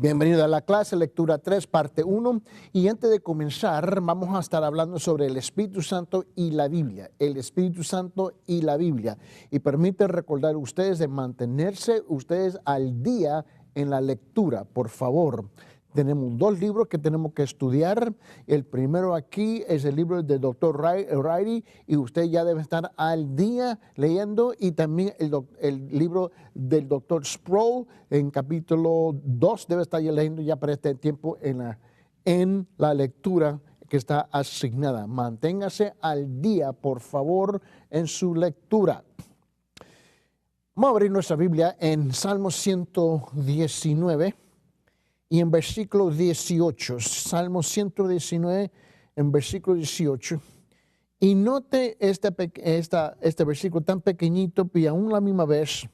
Bienvenido a la clase, lectura 3, parte 1. Y antes de comenzar, vamos a estar hablando sobre el Espíritu Santo y la Biblia. El Espíritu Santo y la Biblia. Y permite recordar a ustedes de mantenerse ustedes al día en la lectura, por favor. Tenemos dos libros que tenemos que estudiar. El primero aquí es el libro del Dr. Riley y usted ya debe estar al día leyendo. Y también el libro del Dr. Sproul en capítulo 2 debe estar ya leyendo ya para este tiempo en la lectura que está asignada. Manténgase al día, por favor, en su lectura. Vamos a abrir nuestra Biblia en Salmo 119. Y en versículo 18, Salmo 119, en versículo 18, y note este versículo tan pequeñito, y aún la misma vez,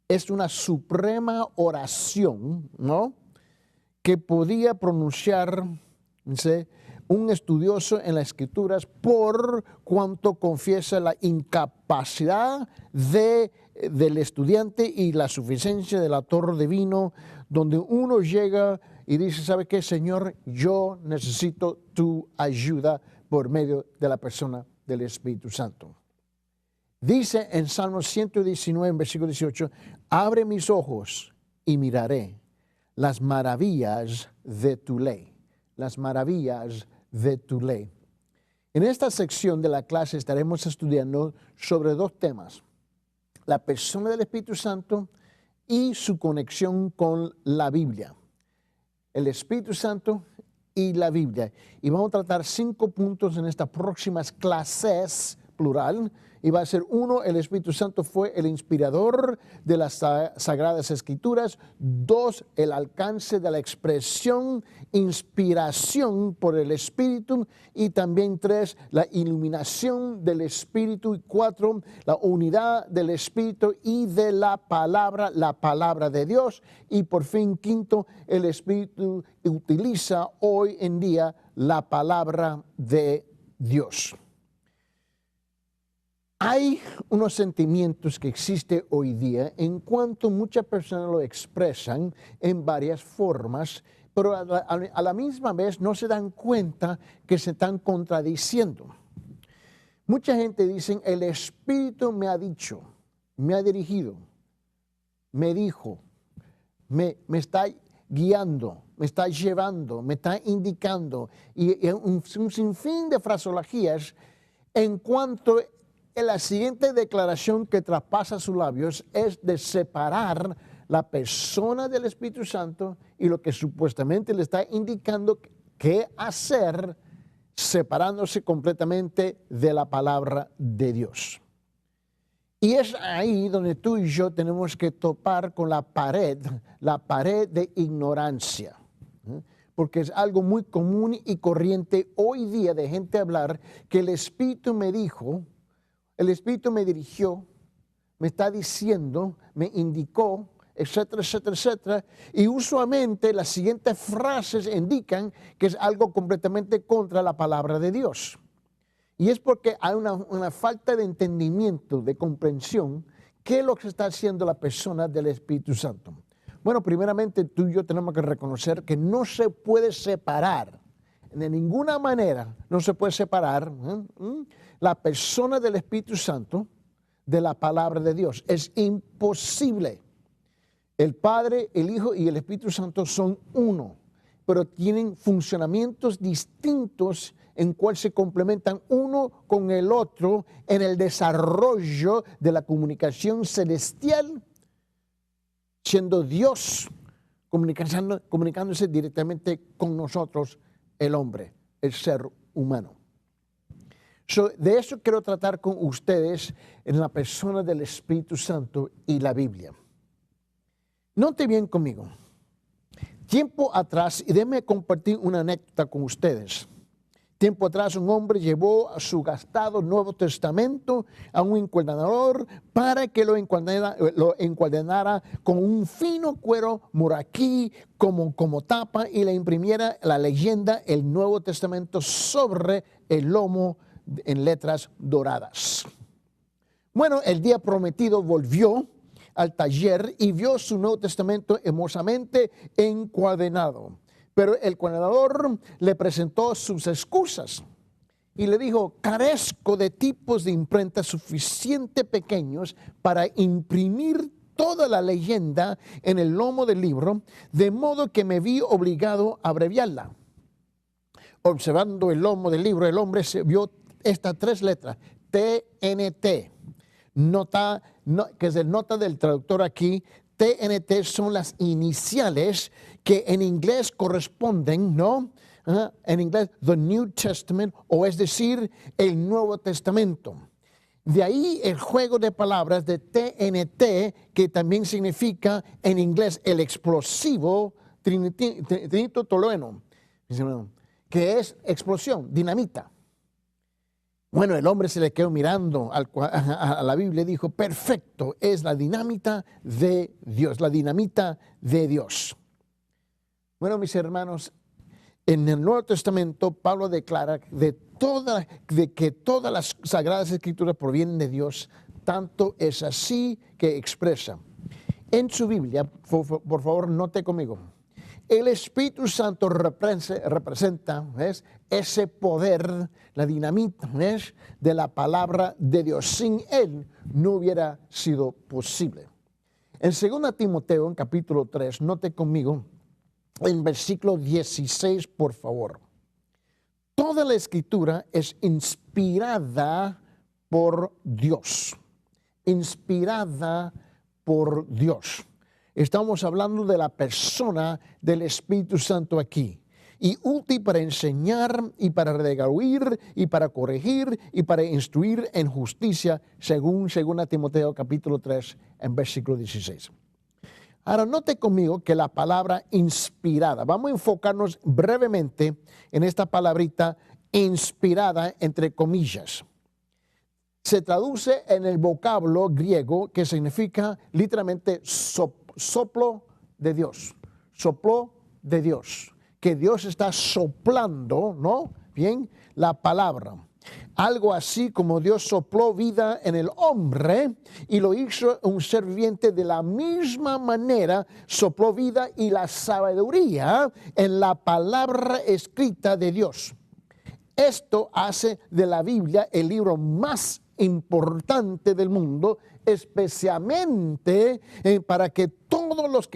es una suprema oración, ¿no? Que podía pronunciar, ¿sí?, un estudioso en las Escrituras por cuanto confiesa la incapacidad del estudiante y la suficiencia del autor divino, donde uno llega y dice, ¿sabe qué, Señor? Yo necesito tu ayuda por medio de la persona del Espíritu Santo. Dice en Salmo 119, en versículo 18, abre mis ojos y miraré las maravillas de tu ley. Las maravillas de tu ley. En esta sección de la clase estaremos estudiando sobre dos temas: la persona del Espíritu Santo y su conexión con la Biblia. El Espíritu Santo y la Biblia. Y vamos a tratar 5 puntos en estas próximas clases, plural. Y va a ser 1, el Espíritu Santo fue el inspirador de las Sagradas Escrituras. 2, el alcance de la expresión, inspiración por el Espíritu. Y también 3, la iluminación del Espíritu. Y 4, la unidad del Espíritu y de la palabra de Dios. Y por fin 5, el Espíritu utiliza hoy en día la palabra de Dios. Hay unos sentimientos que existen hoy día en cuanto muchas personas lo expresan en varias formas, pero a la misma vez no se dan cuenta que se están contradiciendo. Mucha gente dice, el Espíritu me ha dicho, me ha dirigido, me dijo, me está guiando, me está llevando, me está indicando. Y un sinfín de fraseologías en cuanto la siguiente declaración que traspasa sus labios es de separar la persona del Espíritu Santo y lo que supuestamente le está indicando qué hacer, separándose completamente de la palabra de Dios. Y es ahí donde tú y yo tenemos que topar con la pared de ignorancia. Porque es algo muy común y corriente hoy día de gente hablar que el Espíritu me dijo, el Espíritu me dirigió, me está diciendo, me indicó, etcétera, etcétera, etcétera. Y usualmente las siguientes frases indican que es algo completamente contra la palabra de Dios. Y es porque hay una falta de entendimiento, de comprensión, qué es lo que está haciendo la persona del Espíritu Santo. Bueno, primeramente tú y yo tenemos que reconocer que no se puede separar, de ninguna manera no se puede separar la persona del Espíritu Santo de la palabra de Dios. Es imposible. El Padre, el Hijo y el Espíritu Santo son uno, pero tienen funcionamientos distintos en cual se complementan uno con el otro en el desarrollo de la comunicación celestial, siendo Dios comunicándose directamente con nosotros, el hombre, el ser humano. De eso quiero tratar con ustedes en la persona del Espíritu Santo y la Biblia. Note bien conmigo. Tiempo atrás, y déjenme compartir una anécdota con ustedes. Tiempo atrás un hombre llevó a su gastado Nuevo Testamento a un encuadernador para que lo encuadernara con un fino cuero moraquí como tapa y le imprimiera la leyenda el Nuevo Testamento sobre el lomo en letras doradas. Bueno, el día prometido volvió al taller y vio su Nuevo Testamento hermosamente encuadernado. Pero el encuadernador le presentó sus excusas y le dijo: carezco de tipos de imprenta suficiente pequeños para imprimir toda la leyenda en el lomo del libro, de modo que me vi obligado a abreviarla. Observando el lomo del libro, el hombre se vio estas 3 letras, TNT. Nota, que es el nota del traductor aquí. TNT son las iniciales que en inglés corresponden, ¿no? En inglés, the New Testament, o es decir, el Nuevo Testamento. De ahí el juego de palabras de TNT, que también significa en inglés el explosivo trinitotolueno, que es explosión, dinamita. Bueno, el hombre se le quedó mirando a la Biblia y dijo: perfecto, es la dinamita de Dios, la dinamita de Dios. Bueno, mis hermanos, en el Nuevo Testamento Pablo declara de que todas las Sagradas Escrituras provienen de Dios. Tanto es así que expresa. En su Biblia, por favor, note conmigo, el Espíritu Santo representa, ¿ves?, ese poder, la dinamita, ¿ves?, de la palabra de Dios. Sin Él no hubiera sido posible. En 2 Timoteo, en capítulo 3, note conmigo, en versículo 16, por favor. Toda la Escritura es inspirada por Dios. Inspirada por Dios. Estamos hablando de la persona del Espíritu Santo aquí. Y útil para enseñar y para redarguir y para corregir y para instruir en justicia, según 2 Timoteo capítulo 3, en versículo 16. Ahora, note conmigo que la palabra inspirada, vamos a enfocarnos brevemente en esta palabrita inspirada, entre comillas. Se traduce en el vocablo griego que significa literalmente soplo de Dios. Soplo de Dios. Que Dios está soplando, ¿no? Bien, la palabra. Algo así como Dios sopló vida en el hombre y lo hizo un ser viviente, de la misma manera sopló vida y la sabiduría en la palabra escrita de Dios. Esto hace de la Biblia el libro más importante del mundo, especialmente para todos los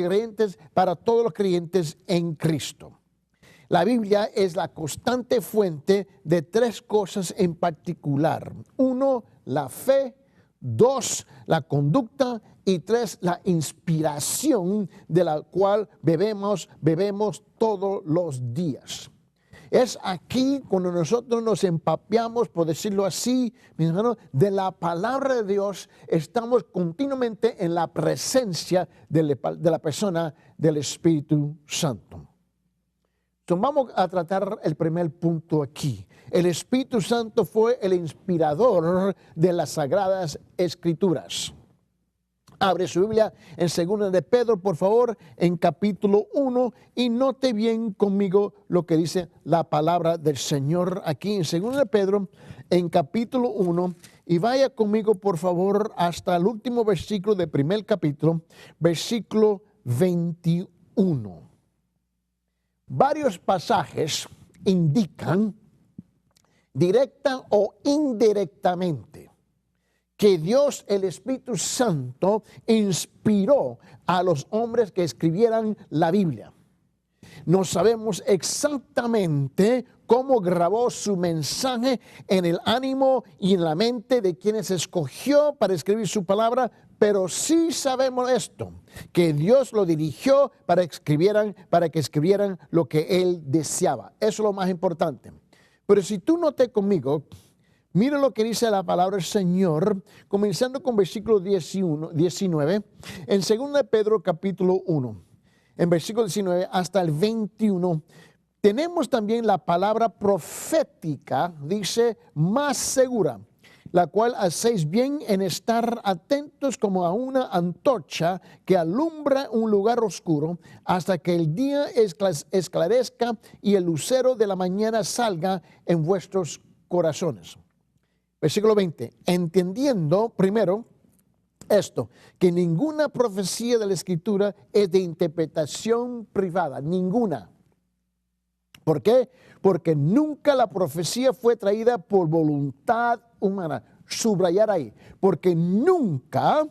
creyentes en Cristo. La Biblia es la constante fuente de 3 cosas en particular. 1, la fe. 2, la conducta. Y 3, la inspiración de la cual bebemos todos los días. Es aquí cuando nosotros nos empapeamos, por decirlo así, mis hermanos, de la palabra de Dios. Estamos continuamente en la presencia de la persona del Espíritu Santo. Entonces, vamos a tratar el primer punto aquí. El Espíritu Santo fue el inspirador de las Sagradas Escrituras. Abre su Biblia en 2 de Pedro, por favor, en capítulo 1, y note bien conmigo lo que dice la palabra del Señor aquí en 2 de Pedro, en capítulo 1, y vaya conmigo, por favor, hasta el último versículo del primer capítulo, versículo 21. Varios pasajes indican, directa o indirectamente, que Dios, el Espíritu Santo, inspiró a los hombres que escribieran la Biblia. No sabemos exactamente cómo grabó su mensaje en el ánimo y en la mente de quienes escogió para escribir su palabra, pero sí sabemos esto, que Dios lo dirigió para que escribieran lo que Él deseaba. Eso es lo más importante. Pero si tú notas conmigo, mira lo que dice la palabra del Señor, comenzando con versículo 19, en 2 de Pedro capítulo 1, en versículo 19 hasta el 21, tenemos también la palabra profética, dice, más segura, la cual hacéis bien en estar atentos como a una antorcha que alumbra un lugar oscuro hasta que el día esclarezca y el lucero de la mañana salga en vuestros corazones. Versículo 20, entendiendo primero esto, que ninguna profecía de la Escritura es de interpretación privada, ninguna. ¿Por qué? Porque nunca la profecía fue traída por voluntad humana. Subrayar ahí, porque nunca